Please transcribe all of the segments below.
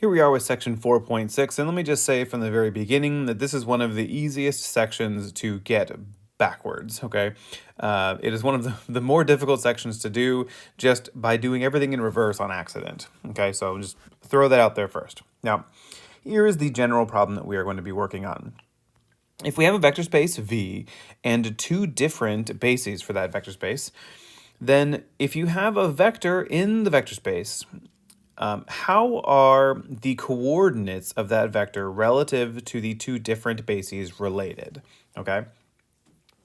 Here we are with section 4.6, and let me just say from the very beginning that this is one of the easiest sections to get backwards, okay? It is one of the more difficult sections to do just by doing everything in reverse on accident, okay? So just throw that out there first. Now, here is the general problem that we are going to be working on. If we have a vector space V and two different bases for that vector space, then if you have a vector in the vector space, how are the coordinates of that vector relative to the two different bases related? Okay.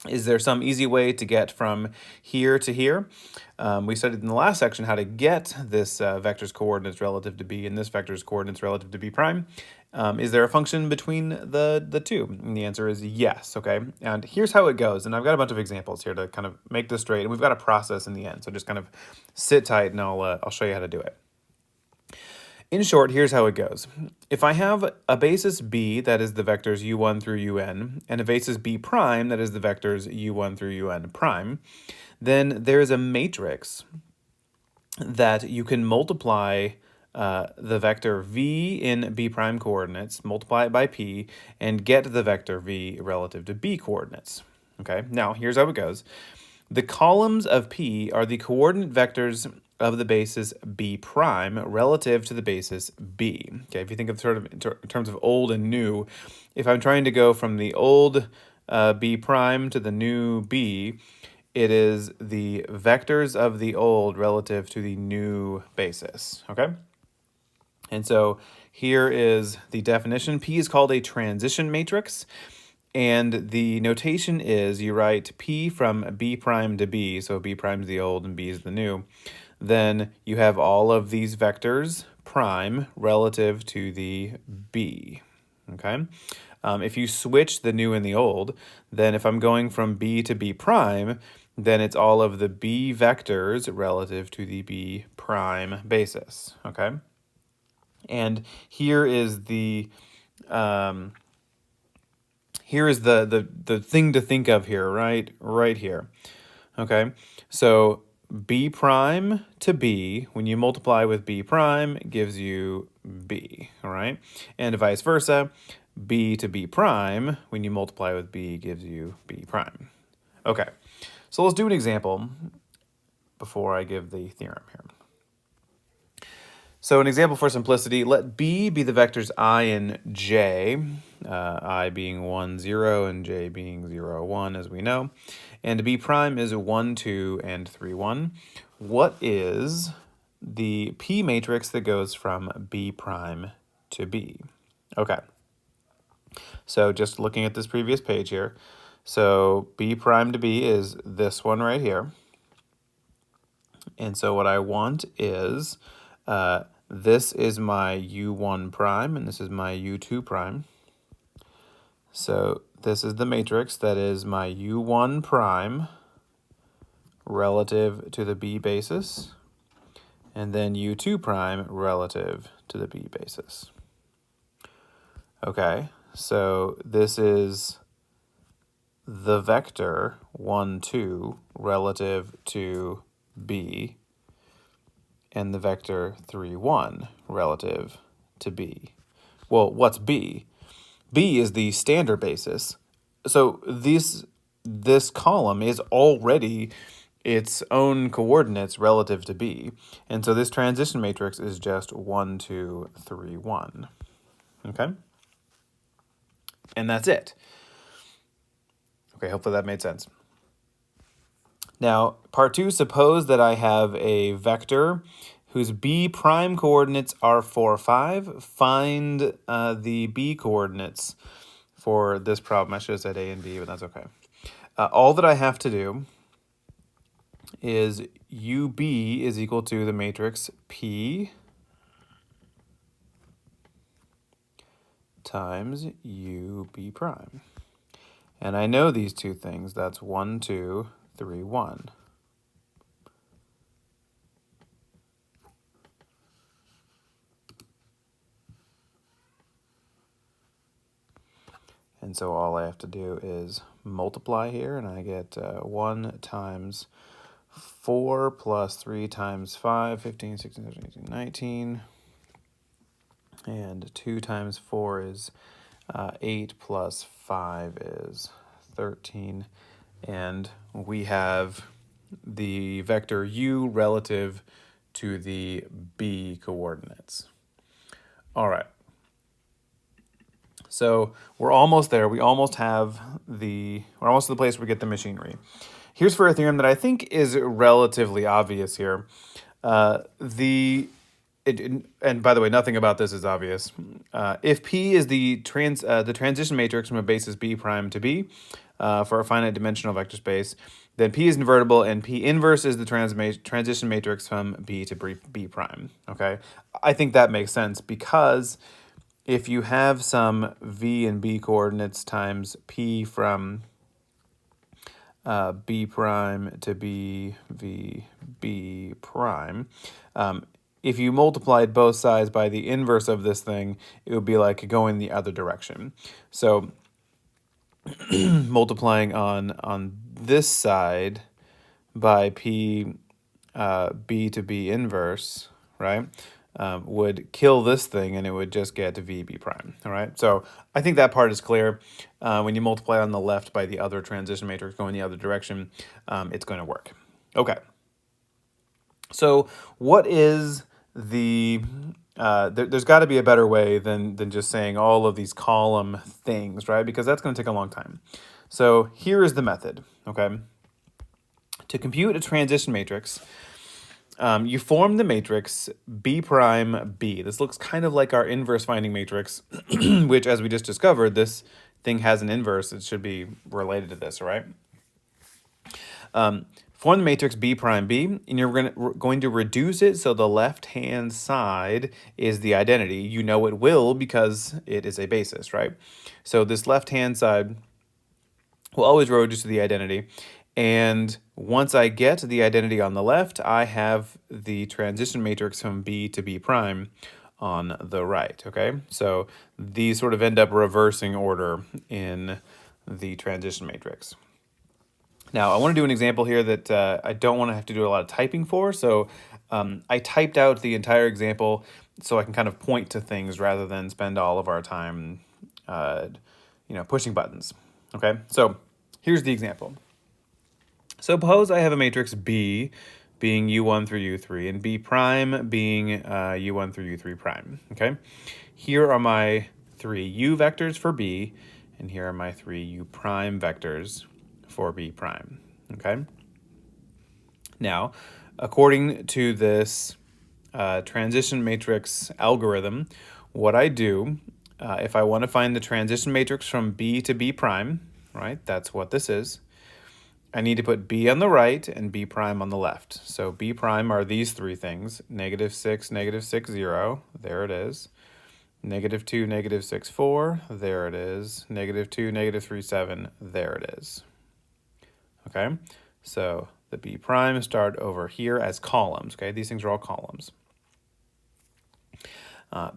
Is there some easy way to get from here to here? We studied in the last section how to get this vector's coordinates relative to b and this vector's coordinates relative to b prime. Is there a function between the two? And the answer is yes, okay? And here's how it goes. And I've got a bunch of examples here to kind of make this straight. And we've got a process in the end. So just kind of sit tight and I'll show you how to do it. In short, here's how it goes. If I have a basis b, that is the vectors u1 through un, and a basis b prime, that is the vectors u1 through un prime, then there is a matrix that you can multiply the vector v in b prime coordinates, multiply it by p, and get the vector v relative to b coordinates. Okay, now here's how it goes. The columns of p are the coordinate vectors of the basis b prime relative to the basis b. Okay, if you think of sort of in terms of old and new, if I'm trying to go from the old b prime to the new b, it is the vectors of the old relative to the new basis, okay? And so here is the definition. P is called a transition matrix. And the notation is you write P from B prime to B, so B prime is the old and B is the new. Then you have all of these vectors prime relative to the B, okay? If you switch the new and the old, then if I'm going from B to B prime, then it's all of the B vectors relative to the B prime basis, okay? And here is the the thing to think of here, right here. Okay, so b prime to b, when you multiply with b prime, it gives you b, all right? And vice versa, b to b prime, when you multiply with b, gives you b prime. Okay, so let's do an example before I give the theorem here. So an example for simplicity, let b be the vectors I and j, I being 1, 0, and j being 0, 1, as we know. And b prime is 1, 2, and 3, 1. What is the p matrix that goes from b prime to b? Okay. So just looking at this previous page here. So b prime to b is this one right here. And so what I want is... this is my u1 prime, and this is my u2 prime. So this is the matrix that is my u1 prime relative to the b basis, and then u2 prime relative to the b basis. Okay, so this is the vector 1, 2 relative to b, and the vector 3, 1 relative to b. Well, what's b? B is the standard basis. So this column is already its own coordinates relative to b. And so this transition matrix is just 1, 2, 3, 1. Okay? And that's it. Okay, hopefully that made sense. Now, part 2, suppose that I have a vector whose b prime coordinates are 4, 5. Find the b coordinates for this problem. I should have said a and b, but that's okay. All that I have to do is ub is equal to the matrix P times ub prime. And I know these two things. That's 1, 2, 3, 1. And so all I have to do is multiply here, and I get 1 times 4 plus 3 times 5, 15, 16, 17, 18, 19. And 2 times 4 is 8 plus 5 is 13. And we have the vector u relative to the b coordinates. All right. So we're almost there. We're almost to the place where we get the machinery. Here's for a theorem that I think is relatively obvious here. And by the way, nothing about this is obvious. If P is the transition matrix from a basis B prime to B for a finite dimensional vector space, then P is invertible, and P inverse is the transition matrix from B to B prime. Okay, I think that makes sense because if you have some V and B coordinates times P from B prime to B prime, if you multiplied both sides by the inverse of this thing, it would be like going the other direction. So multiplying on this side by P B to B inverse, right, would kill this thing, and it would just get to VB prime, all right? So I think that part is clear. When you multiply on the left by the other transition matrix going the other direction, it's going to work. Okay. So what is the... there's got to be a better way than just saying all of these column things, right? Because that's going to take a long time. So here is the method, okay? To compute a transition matrix, you form the matrix B prime B. This looks kind of like our inverse finding matrix, which, as we just discovered, this thing has an inverse. It should be related to this, all right? Form the matrix B prime B, and you're going to reduce it so the left-hand side is the identity. You know it will because it is a basis, right? So this left-hand side will always reduce to the identity. And once I get the identity on the left, I have the transition matrix from B to B prime on the right, okay? So these sort of end up reversing order in the transition matrix. Now, I want to do an example here that I don't want to have to do a lot of typing for, so I typed out the entire example so I can kind of point to things rather than spend all of our time, pushing buttons. Okay, so here's the example. Suppose I have a matrix B being U1 through U3 and B prime being U1 through U3 prime, okay? Here are my 3 U vectors for B, and here are my 3 U prime vectors for B prime, okay? Now, according to this transition matrix algorithm, what I do, if I want to find the transition matrix from B to B prime, right, that's what this is, I need to put B on the right and B prime on the left. So B prime are these 3 things, -6, -6, 0, there it is. -2, -6, 4, there it is. -2, -3, 7, there it is. Okay, so the B prime start over here as columns, okay? These things are all columns.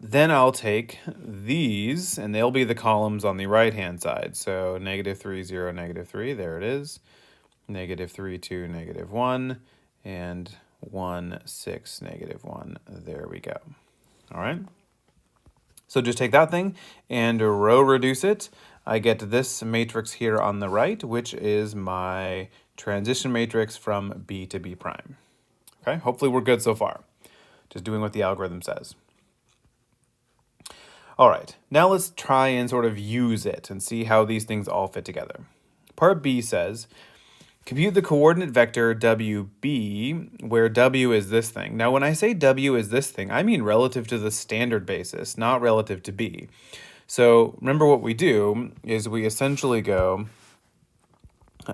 Then I'll take these, and they'll be the columns on the right-hand side. So -3, 0, -3, there it is. -3, 2, -1, and 1, 6, -1. There we go. All right. So just take that thing and row reduce it. I get this matrix here on the right, which is my transition matrix from B to B prime. Okay, hopefully we're good so far. Just doing what the algorithm says. All right, now let's try and sort of use it and see how these things all fit together. Part B says, compute the coordinate vector WB, where W is this thing. Now, when I say W is this thing, I mean relative to the standard basis, not relative to B. So remember what we do is we essentially go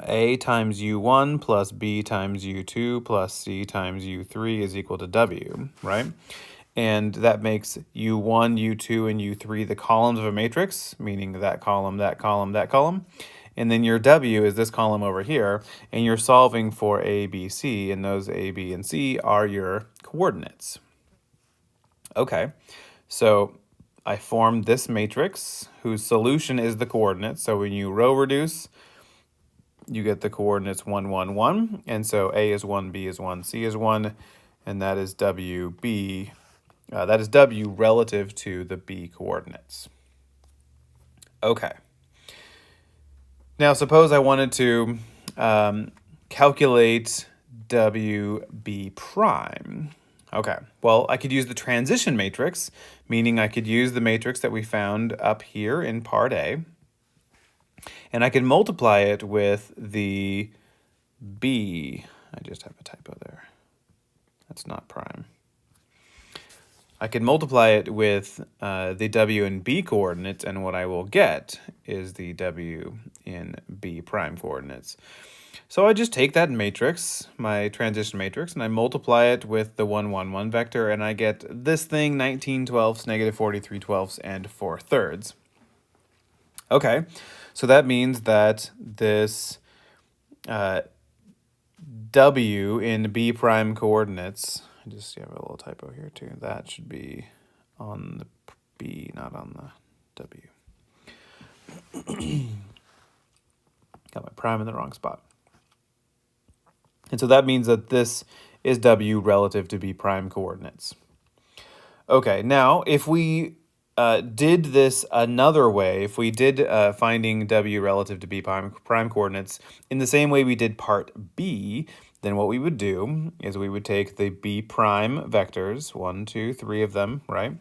A times U1 plus B times U2 plus C times U3 is equal to W, right? And that makes U1, U2, and U3 the columns of a matrix, meaning that column, that column, that column. And then your W is this column over here, and you're solving for A, B, C, and those A, B, and C are your coordinates. Okay, so I formed this matrix whose solution is the coordinates. So when you row reduce, you get the coordinates 1, 1, 1. And so A is 1, B is 1, C is 1, and that is WB that is w relative to the b coordinates. Okay. Now suppose I wanted to calculate wb prime. Okay, well, I could use the transition matrix, meaning I could use the matrix that we found up here in part A, and I could multiply it with the b. I just have a typo there. That's not prime. I could multiply it with the w and b coordinates, and what I will get is the w in b prime coordinates. So I just take that matrix, my transition matrix, and I multiply it with the 1, 1, 1 vector, and I get this thing, 19/12, -43/12, and 4/3. Okay, so that means that this w in b prime coordinates, I just have a little typo here too, that should be on the b, not on the w. Got my prime in the wrong spot. And so that means that this is w relative to b prime coordinates. Okay, now if we did this another way, if we did finding w relative to b prime coordinates in the same way we did part B, then what we would do is we would take the b prime vectors, 1, 2, 3 of them, right?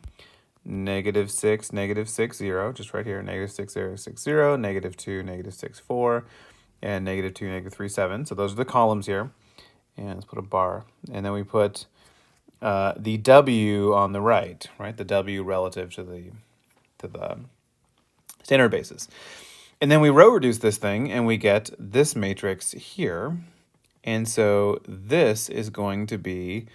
-6, -6, 0, just right here, -6, 0, 6, 0, -2, -6, 4, and -2, -3, 7. So those are the columns here. And let's put a bar. And then we put the w on the right, the w relative to the standard basis. And then we row reduce this thing, and we get this matrix here. And so this is going to be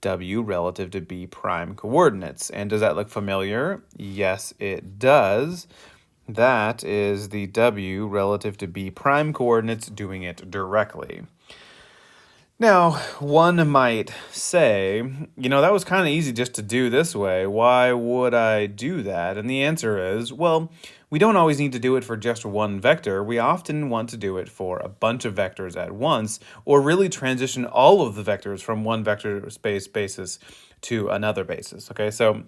w relative to b prime coordinates. And does that look familiar? Yes, it does. That is the w relative to b prime coordinates doing it directly. Now, one might say, that was kind of easy just to do this way. Why would I do that? And the answer is, well, we don't always need to do it for just one vector. We often want to do it for a bunch of vectors at once, or really transition all of the vectors from one vector space basis to another basis. Okay, so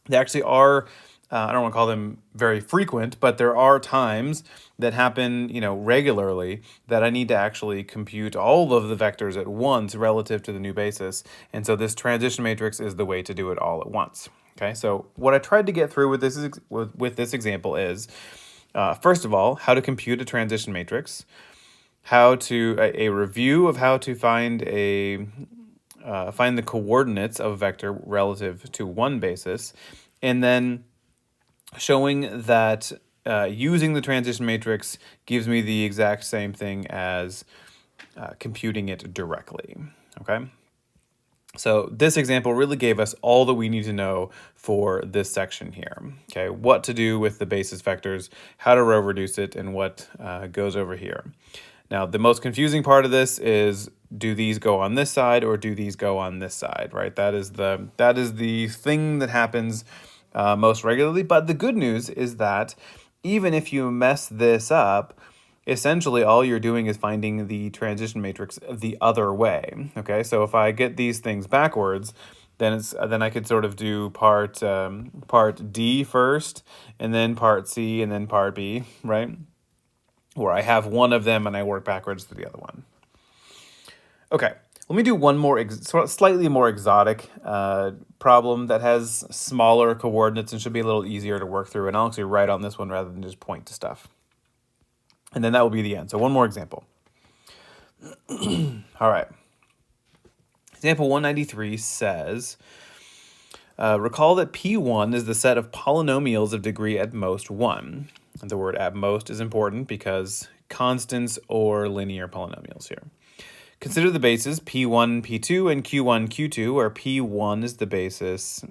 they actually are, I don't want to call them very frequent, but there are times that happen, regularly, that I need to actually compute all of the vectors at once relative to the new basis. And so this transition matrix is the way to do it all at once. Okay, so what I tried to get through with this example is, first of all, how to compute a transition matrix, a review of how to find the coordinates of a vector relative to one basis, and then showing that using the transition matrix gives me the exact same thing as computing it directly, okay? So this example really gave us all that we need to know for this section here, okay? What to do with the basis vectors, how to row reduce it, and what goes over here. Now, the most confusing part of this is, do these go on this side or do these go on this side, right? That is the thing that happens most regularly. But the good news is that even if you mess this up, essentially all you're doing is finding the transition matrix the other way. Okay, so if I get these things backwards, then I could sort of do part D first, and then part C, and then part B, right? Where I have one of them and I work backwards to the other one. Okay. Let me do one more slightly more exotic problem that has smaller coordinates and should be a little easier to work through. And I'll actually write on this one rather than just point to stuff. And then that will be the end. So one more example. All right. Example 193 says, recall that P1 is the set of polynomials of degree at most 1. And the word at most is important because constants or linear polynomials here. Consider the bases P1, P2, and Q1, Q2, where P1 is the basis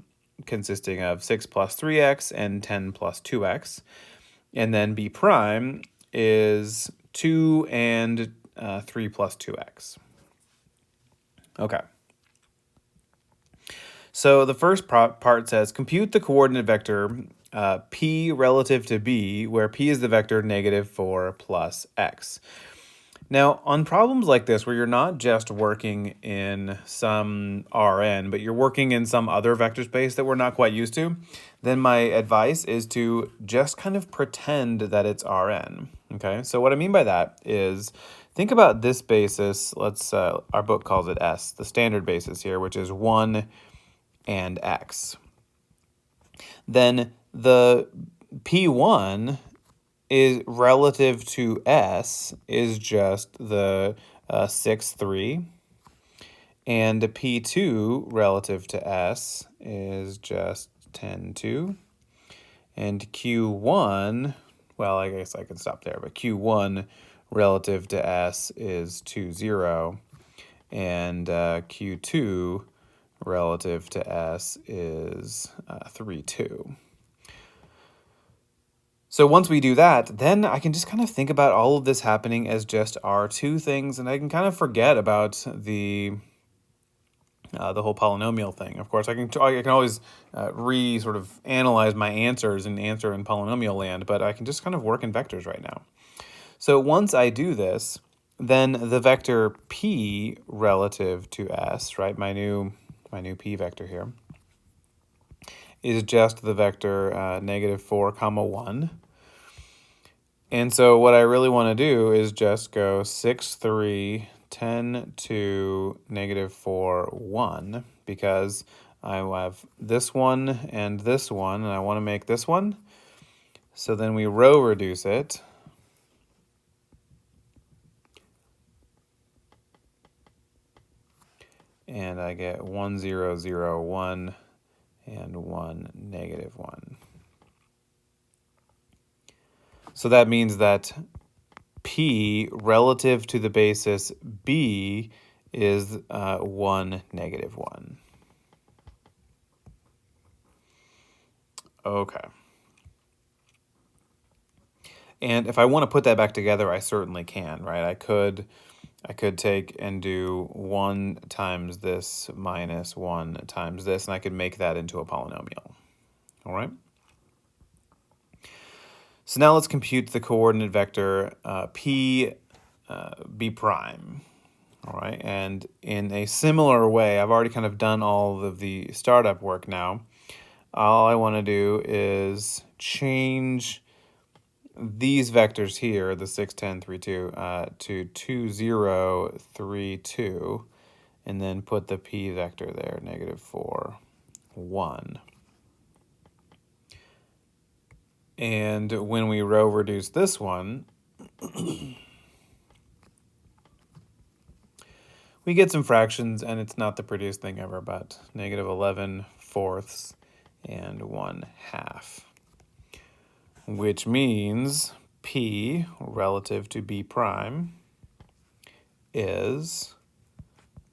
consisting of 6 plus 3x and 10 plus 2x. And then B prime is 2 and 3 plus 2x. Okay. So the first part says, compute the coordinate vector P relative to B, where P is the vector -4 plus x. Now, on problems like this, where you're not just working in some Rn, but you're working in some other vector space that we're not quite used to, then my advice is to just kind of pretend that it's Rn. Okay, so what I mean by that is think about this basis. Let's our book calls it S, the standard basis here, which is 1 and x. Then the P1 is relative to S is just the 6, 3. And P2 relative to S is just 10, 2. And Q1, well, I guess I can stop there, but Q1 relative to S is 2, 0. And Q2 relative to S is 3, 2. So once we do that, then I can just kind of think about all of this happening as just R2 things, and I can kind of forget about the whole polynomial thing. Of course, I can always sort of analyze my answers and answer in polynomial land, but I can just kind of work in vectors right now. So once I do this, then the vector p relative to s, right, my new p vector here, is just the vector -4, 1. And so what I really want to do is just go 6, 3, 10, 2, -4, 1, because I have this one and I want to make this one. So then we row reduce it. And I get 1, 0, 0, 1, and 1, -1. So that means that P relative to the basis B is 1, -1. Okay. And if I want to put that back together, I certainly can, right? I could take and do 1 times this minus 1 times this, and I could make that into a polynomial. All right? So now let's compute the coordinate vector P B prime. All right, and in a similar way, I've already kind of done all of the startup work now. All I want to do is change these vectors here, the 6, 10, 3, 2, to 2, 0, 3, 2, and then put the p vector there, -4, 1. And when we row reduce this one, we get some fractions, and it's not the prettiest thing ever, but -11/4 and 1/2, which means P relative to B prime is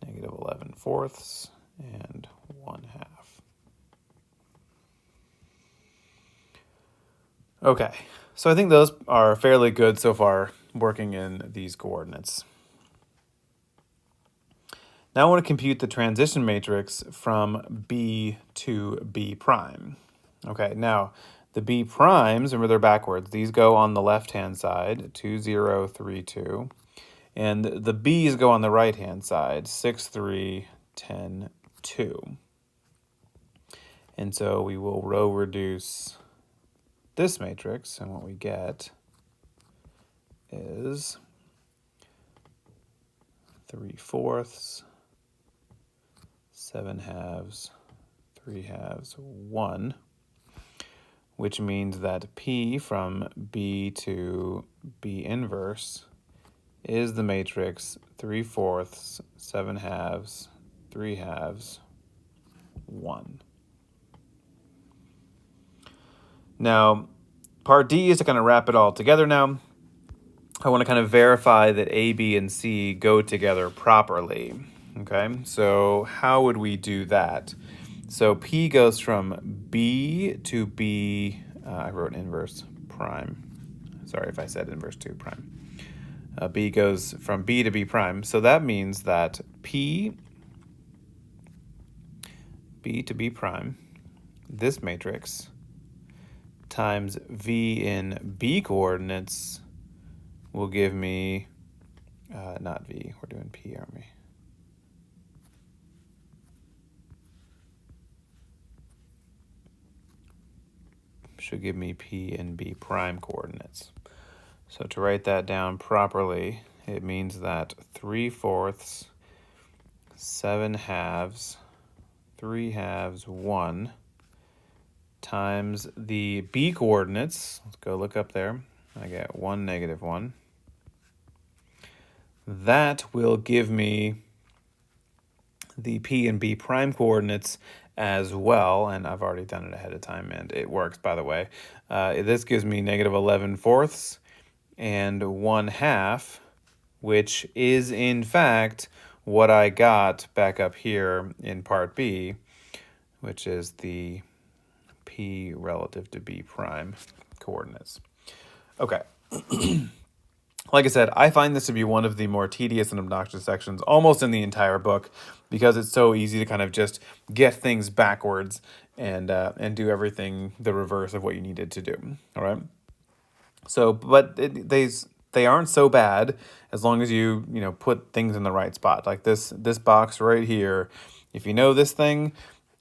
-11/4 and 1/2. Okay, so I think those are fairly good so far working in these coordinates. Now I want to compute the transition matrix from B to B prime. Okay, now the B primes, remember they're backwards. These go on the left-hand side, 2, 0, 3, 2. And the B's go on the right-hand side, 6, 3, 10, 2. And so we will row reduce this matrix, and what we get is 3/4, 7/2, 3/2, 1, which means that P from B to B inverse is the matrix 3/4, 7/2, 3/2, 1. Now, part D is to kind of wrap it all together now. I want to kind of verify that A, B, and C go together properly. Okay, so how would we do that? So P goes from B to B, I wrote inverse prime. Sorry if I said inverse 2 prime. B goes from B to B prime. So that means that P, B to B prime, this matrix, times V in B coordinates will give me not V, we're doing P, aren't we? Should give me P and B prime coordinates. So to write that down properly, it means that 3/4, 7/2, 3/2, 1 times the B coordinates. Let's go look up there. I get 1, -1. That will give me the P and B prime coordinates as well, and I've already done it ahead of time, and it works, by the way. This gives me -11/4 and 1/2, which is in fact what I got back up here in part B, which is the P relative to B prime coordinates. Okay. Like I said, I find this to be one of the more tedious and obnoxious sections almost in the entire book because it's so easy to kind of just get things backwards and do everything the reverse of what you needed to do. All right. So, but they aren't so bad as long as you put things in the right spot. Like this box right here. If you know this thing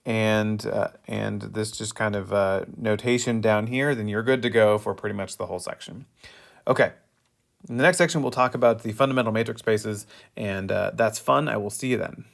and this just kind of notation down here, then you're good to go for pretty much the whole section. Okay. In the next section, we'll talk about the fundamental matrix spaces, and that's fun. I will see you then.